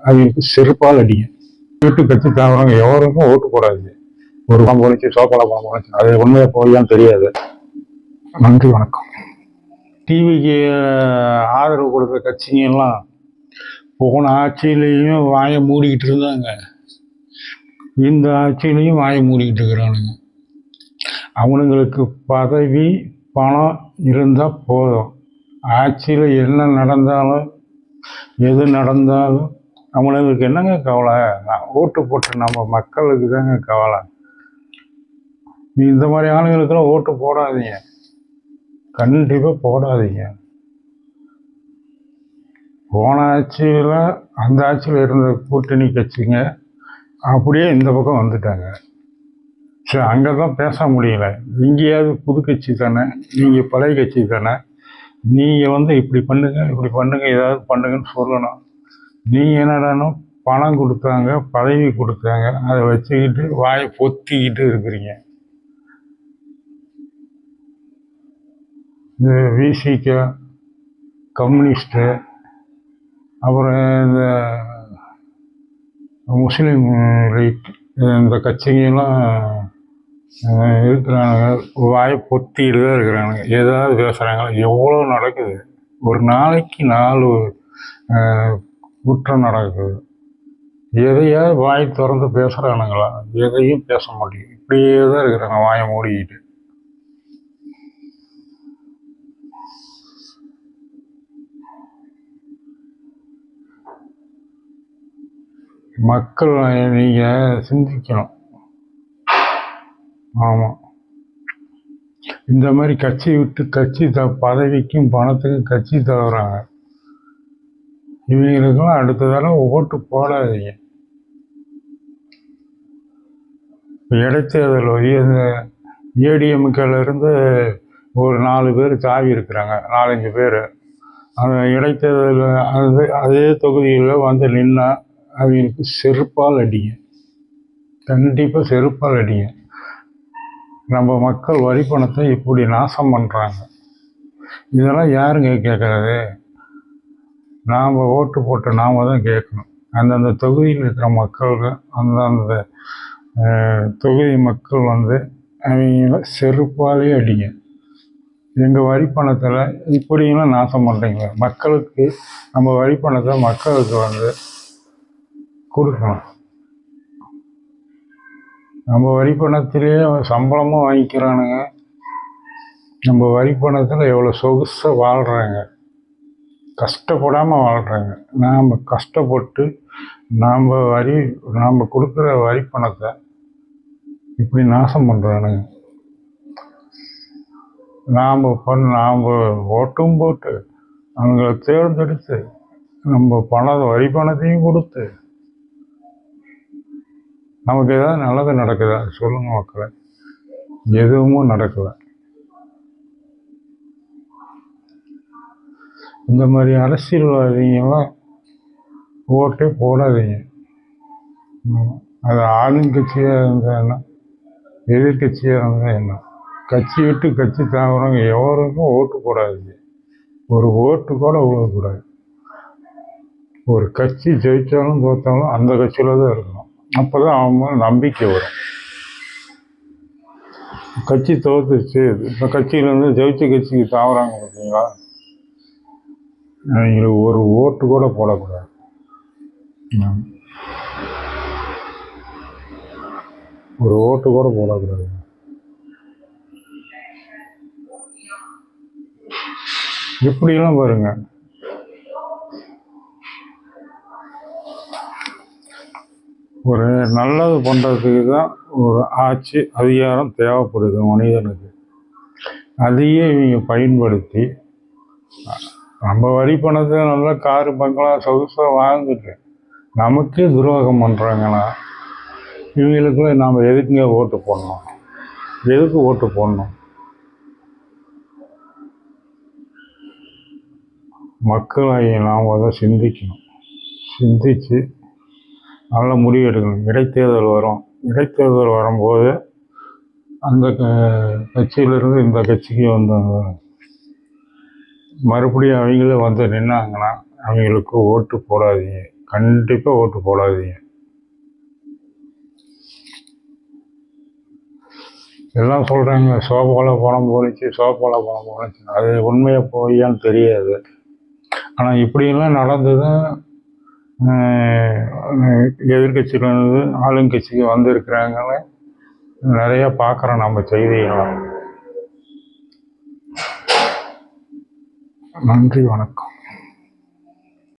அவங்களுக்கு செருப்பால் அடிங்க. வீட்டு கட்சி தாவறவங்க எவருக்கும் ஓட்டு போடாது. ஒரு பணம் போனிச்சு, சோப்பால பணம் போனிச்சு, அது உண்மையா போயான்னு தெரியாது. நன்றி, வணக்கம். டிவிக்கு ஆதரவு கொடுக்குற கட்சிங்கெல்லாம் போன ஆட்சியிலையும் வாயை மூடிக்கிட்டு இருந்தாங்க, இந்த ஆட்சியிலையும் வாயை மூடிக்கிட்டு இருக்கிறானுங்க. அவனுங்களுக்கு பதவி பணம் இருந்தால் போதும். ஆட்சியில் என்ன நடந்தாலும் எது நடந்தாலும் அவனுங்களுக்கு என்னங்க கவலை? ஓட்டு போட்டு நம்ம மக்களுக்கு தாங்க கவலை. இந்த மாதிரி ஆளுங்களுக்கெல்லாம் ஓட்டு போடாதீங்க, கண்டிப்பாக போடாதீங்க. போன ஆட்சியில் அந்த ஆட்சியில் இருந்த கூட்டணி கட்சிங்க அப்படியே இந்த பக்கம் வந்துட்டாங்க. சரி, அங்கே தான் பேச முடியல. இங்கேயாவது புது கட்சி தானே, நீங்கள் பழைய கட்சி தானே, நீங்கள் இப்படி பண்ணுங்க இப்படி பண்ணுங்க ஏதாவது பண்ணுங்கன்னு சொல்லணும். நீங்கள் என்னடானோ பணம் கொடுத்தாங்க, பதவி கொடுத்தாங்க, அதை வச்சுக்கிட்டு வாயை பொத்திக்கிட்டு இருக்கிறீங்க. இந்த விசிக, கம்யூனிஸ்ட்டு, அப்புறம் இந்த முஸ்லீம் லீக், இந்த கட்சிங்கெல்லாம் இருக்கிறானுங்க, வாயை பொத்திக்கிட்டு தான் இருக்கிறானுங்க. ஏதாவது பேசுகிறாங்களா? எவ்வளோ நடக்குது, ஒரு நாளைக்கு 4 குற்றம் நடக்குது. எதையாவது வாய் திறந்து பேசுகிறானுங்களா? எதையும் பேச மாட்டேங்குது, இப்படியே தான் இருக்கிறாங்க வாயை மூடிக்கிட்டு. மக்கள் நீங்கள் சிந்திக்கணும். ஆமாம், இந்த மாதிரி கட்சி விட்டு கட்சி பதவிக்கும் பணத்துக்கும் கட்சி தவறாங்க. இவங்களுக்கெல்லாம் அடுத்த தடவை ஓட்டு போடாதீங்க. இடைத்தேர்தல் இந்த ஏடிஎம்கேலேருந்து ஒரு 4 பேர் தாவி இருக்கிறாங்க, 4-5 பேர். அந்த இடைத்தேர்தல் அதே தொகுதியில் வந்து நின்னா அவங்களுக்கு செருப்பால் அடிங்க, கண்டிப்பாக செருப்பால் அடிங்க. நம்ம மக்கள் வரி பணத்தை இப்படி நாசம் பண்ணுறாங்க. இதெல்லாம் யாருங்க கேட்குறது? நாம் ஓட்டு போட்டு நாம் தான் கேட்கணும். அந்தந்த தொகுதியில் இருக்கிற மக்கள்கள், அந்தந்த தொகுதி மக்கள் அவங்கள செருப்பாலே அடிங்க. எங்கள் வரி பணத்தில் இப்படியெல்லாம் நாசம் பண்ணுறீங்க. மக்களுக்கு நம்ம வரி பணத்தை மக்களுக்கு கொடுக்கணும். நம்ம வரி பணத்திலேயே சம்பளமும் வாங்கிக்கிறானுங்க. நம்ம வரி பணத்தில் எவ்வளோ சொகுசாக வாழ்கிறாங்க, கஷ்டப்படாமல் வாழ்கிறாங்க. நாம் கஷ்டப்பட்டு நாம் கொடுக்குற வரி பணத்தை இப்படி நாசம் பண்ணுறானுங்க. நாம் ஓட்டும் போட்டு அவங்கள தேர்ந்தெடுத்து நம்ம வரி பணத்தையும் கொடுத்து நமக்கு ஏதாவது நல்லது நடக்குதா? சொல்லுங்க மக்களை, எதுவும் நடக்கலை. இந்த மாதிரி அரசியல்வாதிகளாம் ஓட்டே போடாதீங்க. அது ஆளுங்கட்சியாக இருந்தால் எதிர்கட்சியாக இருந்தால் என்ன, கட்சி விட்டு கட்சி தாவறவங்க எவருக்கும் ஓட்டு போடாதீங்க. ஒரு ஓட்டு கூட விடக்கூடாது. ஒரு கட்சி ஜெயித்தாலும் தோற்றாலும் அந்த கட்சியில் தான் இருக்கணும். அப்போ தான் அவங்க நம்பிக்கை வரும். கட்சி தோற்றுச்சு, இப்போ கட்சியிலேருந்து ஜெயிச்ச கட்சிக்கு தாவறாங்க பார்த்தீங்களா, அவங்களுக்கு ஒரு ஓட்டு கூட போடக்கூடாது. ஒரு ஓட்டு கூட போடக்கூடாது. இப்படியெல்லாம் பாருங்க, ஒரு நல்லது பண்ணுறதுக்கு தான் ஒரு ஆட்சி அதிகாரம் தேவைப்படுது மனிதனுக்கு. அதையே இவங்க பயன்படுத்தி நம்ம வரி பணத்தை நல்லா காரு பங்களா சொகுசாக வாழ்ந்துட்டு நமக்கே துரோகம் பண்ணுறாங்கன்னா இவங்களுக்குள்ள நாம் எதுக்குங்க ஓட்டு போடணும்? எதுக்கு ஓட்டு போடணும்? மக்களாகிய நாம் அதை சிந்திக்கணும். சிந்தித்து நல்ல முடிவு எடுக்கணும். இடைத்தேர்தல் வரும், இடைத்தேர்தல் வரும்போது அந்த கட்சியிலிருந்து இந்த கட்சிக்கு வந்தாங்க, மறுபடியும் அவங்களே நின்னாங்கன்னா அவங்களுக்கு ஓட்டு போடாதீங்க, கண்டிப்பாக ஓட்டு போடாதீங்க. எல்லாம் சொல்கிறாங்க சோப்பால பணம் போணுச்சு, சோப்பால பணம் போணுச்சு. அது உண்மையை பொய்யான்னு தெரியாது. ஆனால் இப்படியெல்லாம் நடந்ததும் எதிர்கட்சியிலேருந்து ஆளுங்கட்சிக்கு வந்திருக்கிறாங்கன்னு நிறைய பார்க்குறோம் நம்ம செய்திகளாம். நன்றி, வணக்கம்.